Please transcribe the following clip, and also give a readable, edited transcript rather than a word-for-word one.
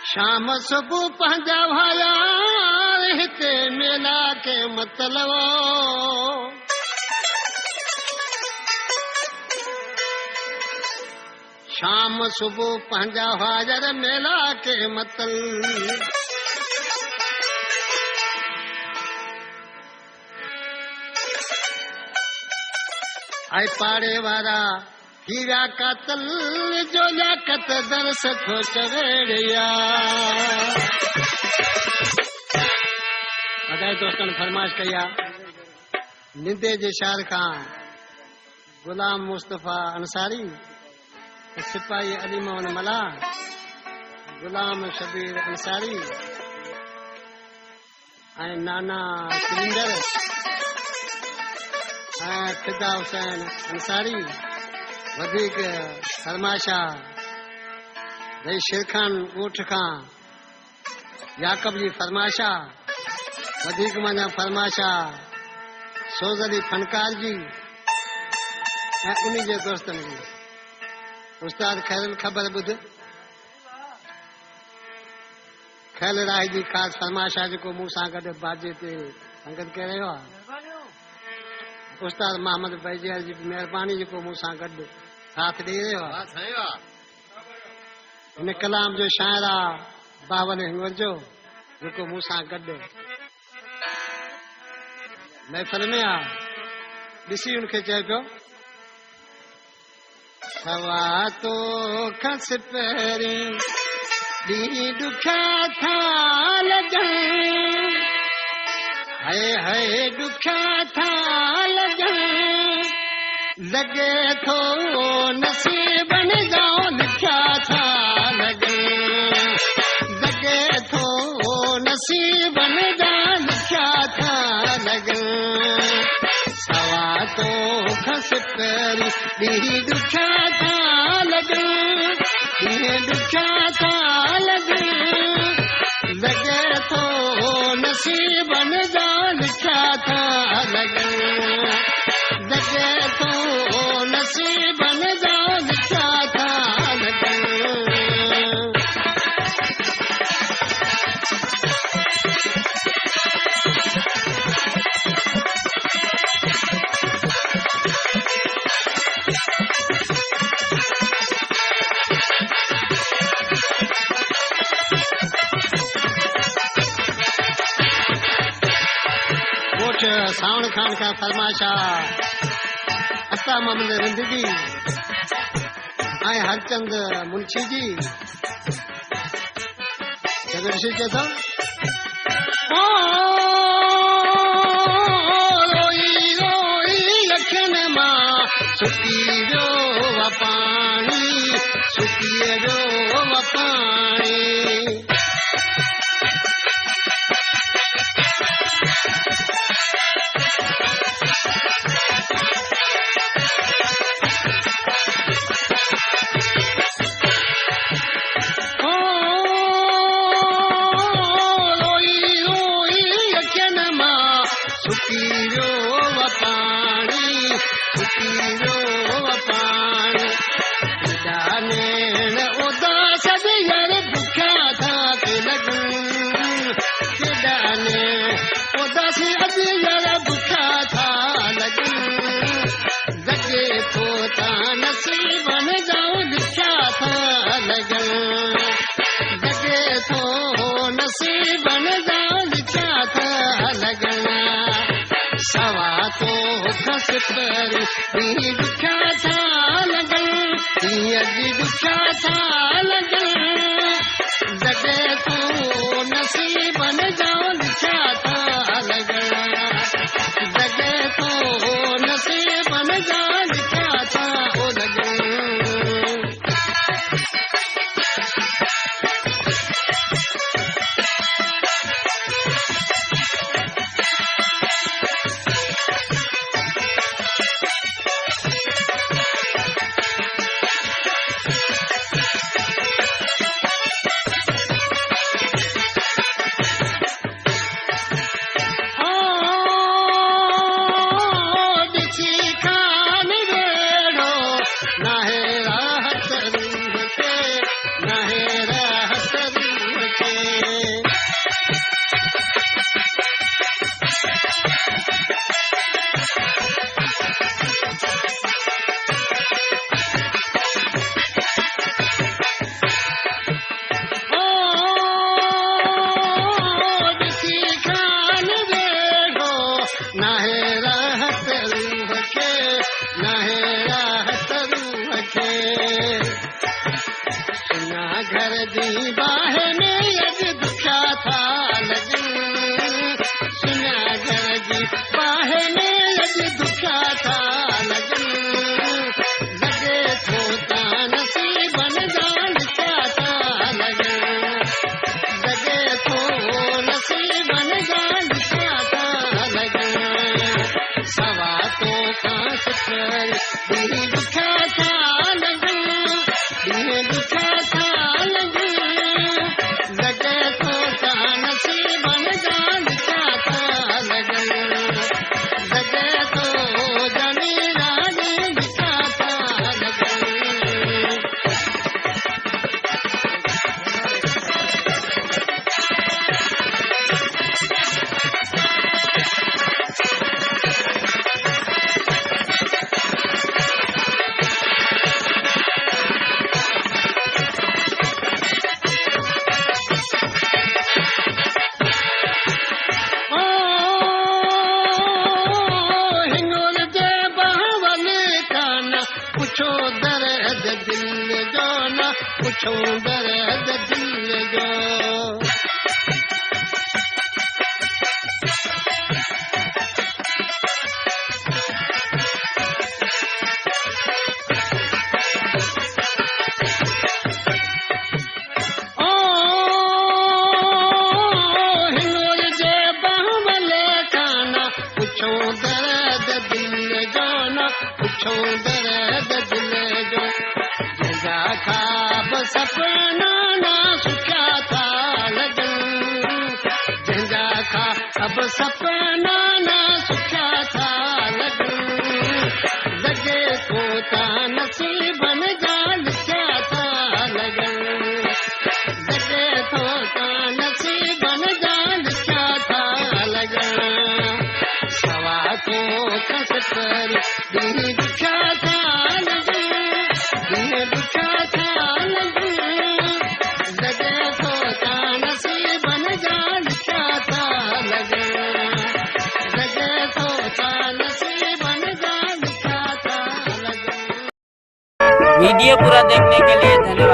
शाम सुबह पंहिंजा भाया हिते मेला के मतलब शाम सुबह पंहिंजा हाजर मेला के मतलब आई पाड़े वारा हीरा कातल जो लियाकत दरस थो चवेड़िया अदाई दोस्तन फरमाइश कया निंदे जे शार खां गुलाम मुस्तफा अंसारी सिपाही अली मोहन मला गुलाम शबीर अंसारी ऐं नाना सिलिंडर ऐं फिदा हुसैन अंसारी वधीक फरमाशा भई शेरखान ॻोठ खां याकब जी फरमाशा वधीक माना फरमाशा सोज़ली फनकार जी ऐं उन्हीं जे दोस्तनि जी उस्ताद खैरुल ख़बर ॿुध खैल राय जी ख़ासि फरमाशा जेको मूं सां गॾु बाजे ते संगत करे रहियो आहे उस्ताद मोहम्मद बैजर जी महिरबानी जेको मूं सां गॾु साथ ॾेई रहियो आहे हिन कलाम जो शाइर आहे बावन हिंवर जो जेको मूं सां गॾु महफ़िल में आहे ॾिसी हुनखे चए पियो सवा तो खस पहिरीं ॾींहुं ॾुखिया था लॻनि हाय हाय ॾुखिया था लॻनि लॻे थो नसीबनि जा लिखिया था लॻनि लॻे थो नसीबनि जा लिखिया था लॻनि सवा तो खस पहिरीं ॾींहुं ॾुखिया था लॻनि ॾींहुं ॾुखिया था लॻनि लॻे थो नसीबनि जा लिखिया था लॻनि लॻे थो नसीबनि जा लिखिया था लॻनि सावण खान का फरमाशा अता मोहम्मद रिंदगी ऐं हरचंद मुंशी जी ऋषि चए थो रोई रोई अखियुनि मां सुकी वियो पाणी सुकी वियो पाणी सवा तो खस पहिरीं ॾींहुं ॾुखिया था लॻनि ॾींहं जी ॾुखिया था लॻनि लॻे थो नसीबनि जा लिखिया था लॻनि लॻे थो नसीबनि जा लिखिया था लॻनि पुछूं दर्द दिल जो दर्द दिल जो न पुछूं दर्द दिल जो जंहिंजा ख्वाब सपना ना सुठा था लॻनि जंहिंजा ख्वाब सपना ना सुठा था लॻनि लॻे थो त नसीबनि जा लिखिया था लॻनि लॻे थो त नसीबनि जा लिखिया था लॻनि सवा को कसर ॾींहुं ॾुखिया था लॻनि ॾींहुं ॾुखिया था लॻनि लॻे थो त नसीबनि जा लिखिया था लॻनि लॻे थो त नसीबनि जा लिखिया था लॻनि। वीडियो पूरा देखने के लिए धन्यवाद।